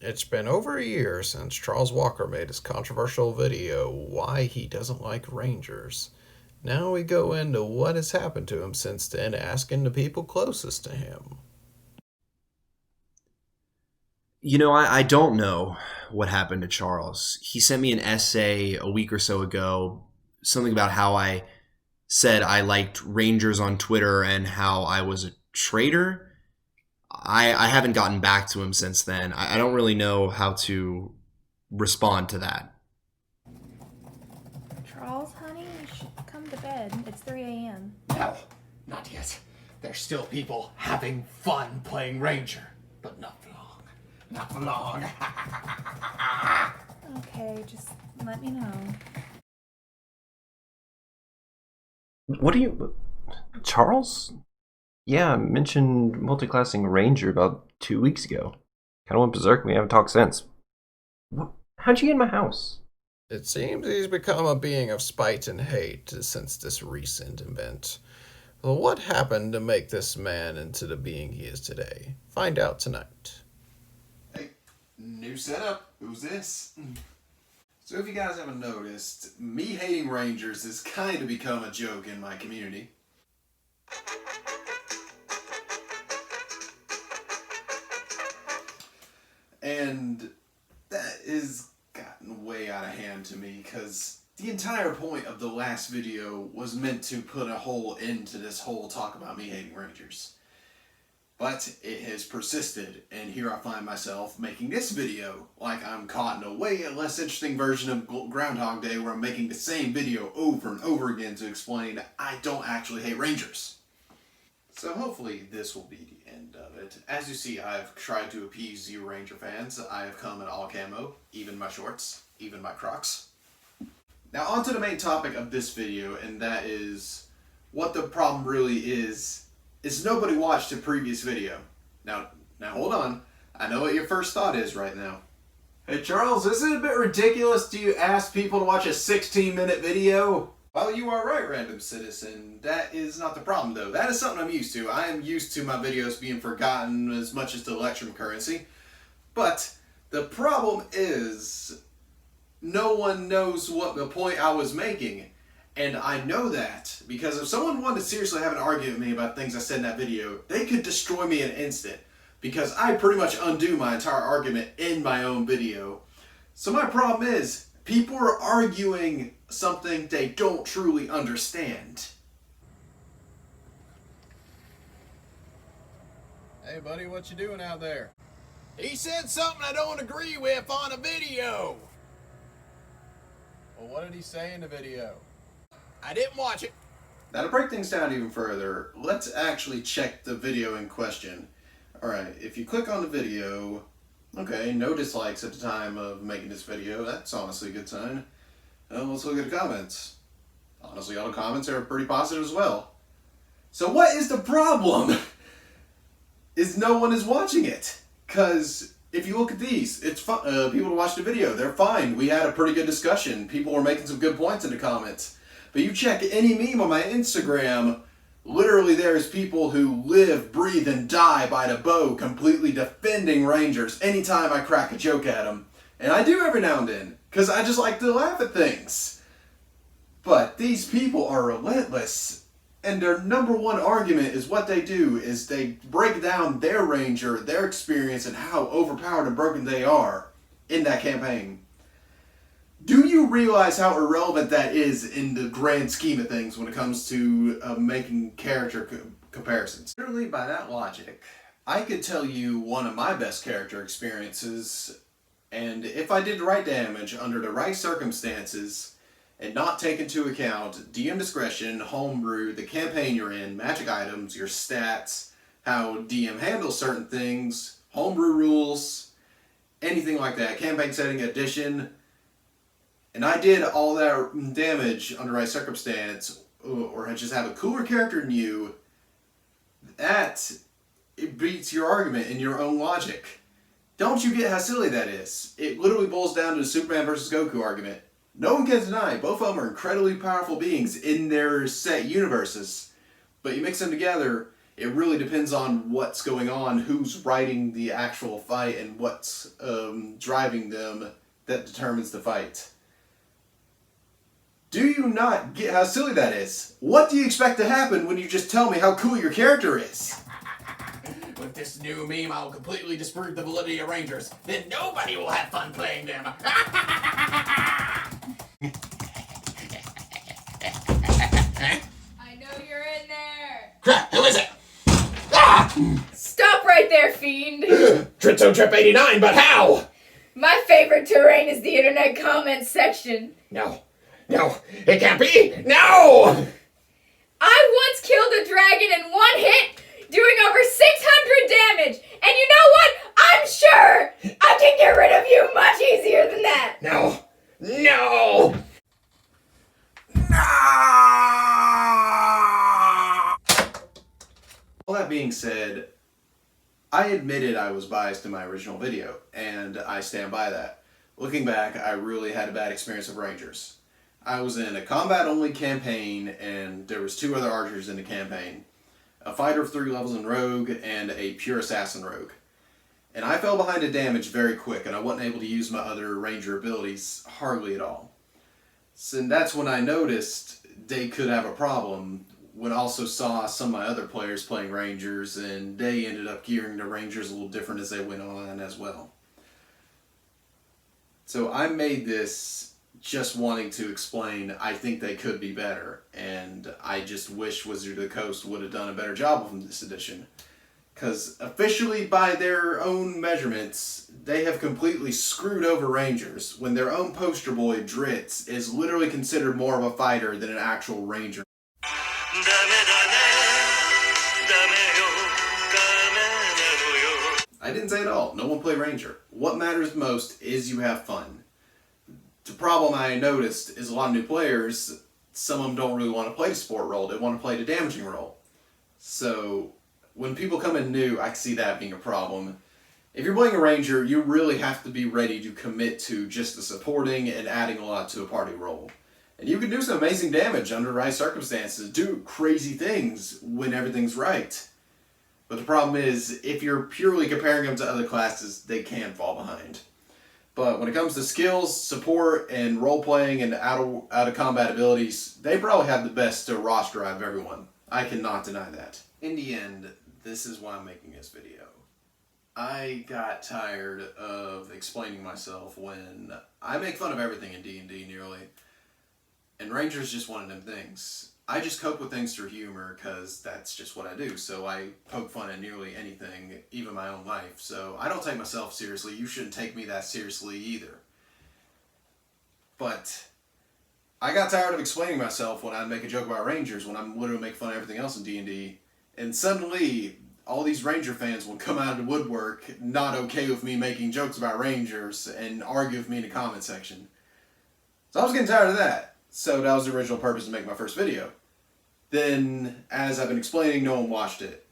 It's been over a year since Charles Walker made his controversial video, Why He Doesn't Like Rangers. Now we go into what has happened to him since then, asking the people closest to him. I don't know what happened to Charles. He sent me an essay a week or so ago, something about how I said I liked Rangers on Twitter and how I was a traitor. I haven't gotten back to him since then. I don't really know how to respond to that. Charles, honey, you should come to bed. It's 3 a.m. No, not yet. There's still people having fun playing Ranger, but not for long. Not for long. Okay, just let me know. What do you... Charles? Yeah, I mentioned multiclassing Ranger about 2 weeks ago. Kinda went berserk, we haven't talked since. How'd you get in my house? It seems he's become a being of spite and hate since this recent event. Well, what happened to make this man into the being he is today? Find out tonight. Hey, new setup. Who's this? So if you guys haven't noticed, me hating Rangers has kind of become a joke in my community. And that has gotten way out of hand to me because the entire point of the last video was meant to put a whole end to this whole talk about me hating Rangers. But it has persisted, and here I find myself making this video like I'm caught in a way less interesting version of Groundhog Day where I'm making the same video over and over again to explain I don't actually hate Rangers. So hopefully this will be the end of it. As you see, I've tried to appease you Ranger fans. I have come in all camo, even my shorts, even my Crocs. Now on to the main topic of this video, and that is what the problem really is nobody watched the previous video. Now hold on. I know what your first thought is right now. Hey Charles, isn't it a bit ridiculous to ask people to watch a 16-minute video? Well, you are right, random citizen. That is not the problem, though. That is something I'm used to. I am used to my videos being forgotten as much as the Electrum currency. But the problem is no one knows what the point I was making. And I know that because if someone wanted to seriously have an argument with me about things I said in that video, they could destroy me in an instant. Because I pretty much undo my entire argument in my own video. So my problem is, people are arguing something they don't truly understand. Hey buddy, what you doing out there? He said something I don't agree with on a video. Well, what did he say in the video? I didn't watch it. Now to break things down even further, let's actually check the video in question. Alright, if you click on the video, okay, no dislikes at the time of making this video. That's honestly a good sign. Let's look at the comments. Honestly, all the comments are pretty positive as well. So what is the problem? Is no one is watching it. Because if you look at these, it's fun. People watch the video. They're fine. We had a pretty good discussion. People were making some good points in the comments. But you check any meme on my Instagram, literally there's people who live, breathe, and die by the bow completely defending Rangers anytime I crack a joke at them. And I do every now and then, because I just like to laugh at things. But these people are relentless, and their number one argument is what they do is they break down their Ranger, their experience, and how overpowered and broken they are in that campaign. Do you realize how irrelevant that is in the grand scheme of things when it comes to making character comparisons? Certainly by that logic, I could tell you one of my best character experiences, and if I did the right damage under the right circumstances and not take into account DM discretion, homebrew, the campaign you're in, magic items, your stats, how DM handles certain things, homebrew rules, anything like that, campaign setting, addition, and I did all that damage under right circumstance, or I just have a cooler character than you, it beats your argument in your own logic. Don't you get how silly that is? It literally boils down to the Superman versus Goku argument. No one can deny both of them are incredibly powerful beings in their set universes, but you mix them together, It really depends on what's going on, who's writing the actual fight, and what's driving them that determines the fight. Do you not get how silly that is? What do you expect to happen when you just tell me how cool your character is? With this new meme, I'll completely disprove the validity of Rangers. Then nobody will have fun playing them. I know you're in there. Crap, who is it? Ah! Stop right there, fiend. Tritzo Trip 89, but how? My favorite terrain is the internet comments section. No, it can't be. No! I once killed a dragon in one hit, doing over 600 damage. And you know what? I'm sure I can get rid of you much easier than that. No. All that being said, I admitted I was biased in my original video, and I stand by that. Looking back, I really had a bad experience with Rangers. I was in a combat-only campaign, and there was 2 other archers in the campaign. A fighter of 3 levels in Rogue, and a pure assassin Rogue. And I fell behind in damage very quick, and I wasn't able to use my other Ranger abilities hardly at all. So that's when I noticed they could have a problem, when I also saw some of my other players playing Rangers, and they ended up gearing the Rangers a little different as they went on as well. So I made this just wanting to explain I think they could be better, and I just wish Wizard of the Coast would have done a better job of this edition. Because officially, by their own measurements, they have completely screwed over Rangers, when their own poster boy, Dritz, is literally considered more of a fighter than an actual Ranger. I didn't say it all. No one play Ranger. What matters most is you have fun. The problem I noticed is a lot of new players, some of them don't really want to play the support role. They want to play the damaging role. So when people come in new, I can see that being a problem. If you're playing a Ranger, you really have to be ready to commit to just the supporting and adding a lot to a party role. And you can do some amazing damage under the right circumstances, do crazy things when everything's right. But the problem is, if you're purely comparing them to other classes, they can fall behind. But when it comes to skills, support, and role-playing and out-of-combat abilities, they probably have the best roster out of everyone. I cannot deny that. In the end, this is why I'm making this video. I got tired of explaining myself when I make fun of everything in D&D nearly. And Ranger's just one of them things. I just cope with things through humor because that's just what I do. So I poke fun at nearly anything, even my own life. So I don't take myself seriously. You shouldn't take me that seriously either. But I got tired of explaining myself when I'd make a joke about Rangers, when I'm literally making fun of everything else in D&D. And suddenly, all these Ranger fans will come out of the woodwork not okay with me making jokes about Rangers and argue with me in the comment section. So I was getting tired of that. So that was the original purpose to make my first video. Then, as I've been explaining, no one watched it.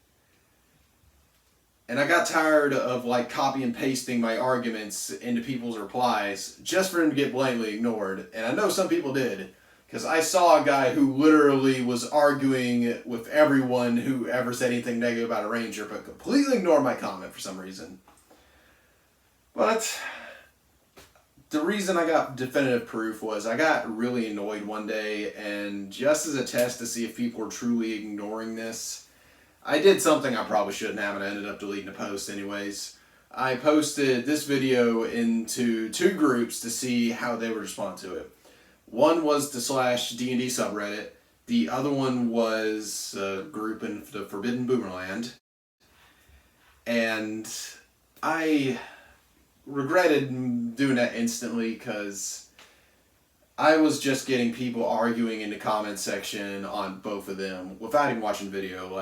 And I got tired of copy and pasting my arguments into people's replies just for them to get blatantly ignored. And I know some people did, because I saw a guy who literally was arguing with everyone who ever said anything negative about a Ranger, but completely ignored my comment for some reason. But the reason I got definitive proof was I got really annoyed one day, and just as a test to see if people were truly ignoring this, I did something I probably shouldn't have, and I ended up deleting the post anyways. I posted this video into 2 groups to see how they would respond to it. One was the /D&D subreddit. The other one was a group in the Forbidden Boomerland. And I regretted doing that instantly because I was just getting people arguing in the comment section on both of them without even watching the video.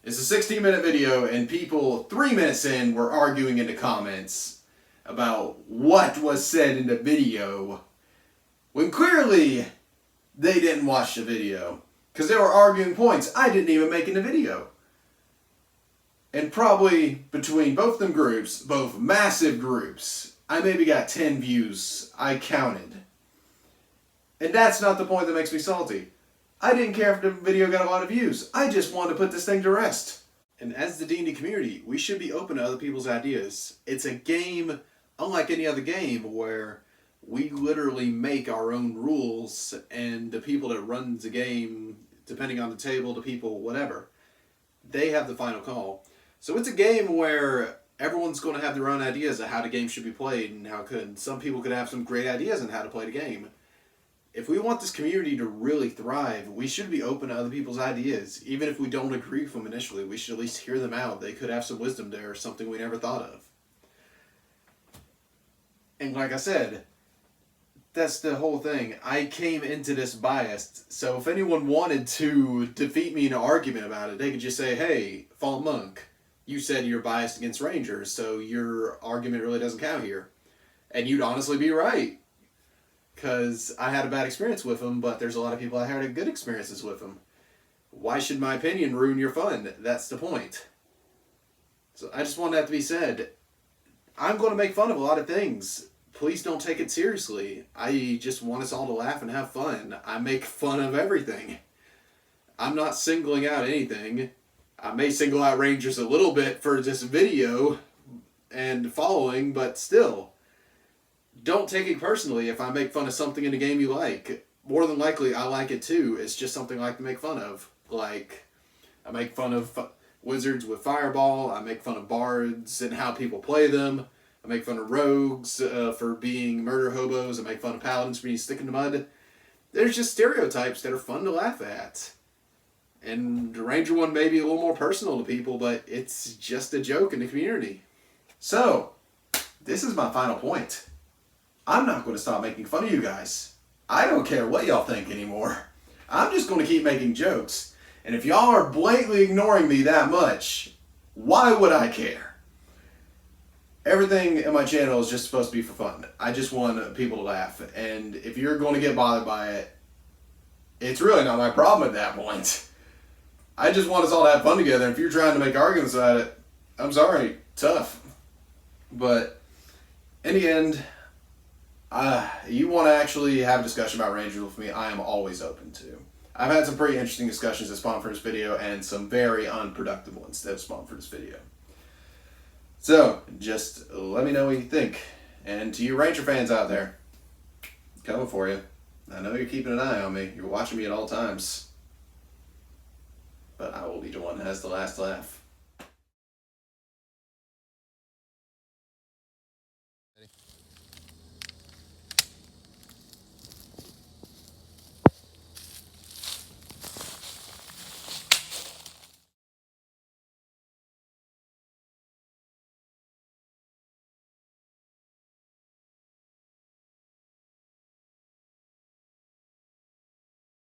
It's a 16-minute video and people 3 minutes in were arguing in the comments about what was said in the video when clearly they didn't watch the video because they were arguing points I didn't even make in the video. And probably between both them groups, both massive groups, I maybe got 10 views. I counted. And that's not the point that makes me salty. I didn't care if the video got a lot of views. I just wanted to put this thing to rest. And as the D&D community, we should be open to other people's ideas. It's a game unlike any other game where we literally make our own rules, and the people that run the game, depending on the table, the people, whatever, they have the final call. So it's a game where everyone's going to have their own ideas of how the game should be played and how it could. Some people could have some great ideas on how to play the game. If we want this community to really thrive, we should be open to other people's ideas. Even if we don't agree with them initially, we should at least hear them out. They could have some wisdom there, or something we never thought of. And like I said, that's the whole thing. I came into this biased, so if anyone wanted to defeat me in an argument about it, they could just say, hey, Fallen Monk, you said you're biased against Rangers, so your argument really doesn't count here. And you'd honestly be right. Because I had a bad experience with them, but there's a lot of people I had good experiences with them. Why should my opinion ruin your fun? That's the point. So I just want that to be said. I'm going to make fun of a lot of things. Please don't take it seriously. I just want us all to laugh and have fun. I make fun of everything. I'm not singling out anything. I may single out Rangers a little bit for this video and following, but still. Don't take it personally if I make fun of something in a game you like. More than likely, I like it too. It's just something I like to make fun of. Like, I make fun of wizards with fireball. I make fun of bards and how people play them. I make fun of rogues for being murder hobos. I make fun of paladins for being stick in the mud. There's just stereotypes that are fun to laugh at. And the ranger one may be a little more personal to people, but it's just a joke in the community. So, this is my final point. I'm not going to stop making fun of you guys. I don't care what y'all think anymore. I'm just going to keep making jokes. And if y'all are blatantly ignoring me that much, why would I care? Everything in my channel is just supposed to be for fun. I just want people to laugh. And if you're going to get bothered by it, it's really not my problem at that point. I just want us all to have fun together. If you're trying to make arguments about it, I'm sorry, tough. But in the end, you want to actually have a discussion about Rangers with me, I am always open to. I've had some pretty interesting discussions that spawned for this video and some very unproductive ones that have spawned for this video. So, just let me know what you think. And to you Ranger fans out there, coming for you. I know you're keeping an eye on me. You're watching me at all times. But I will be the one that has the last laugh.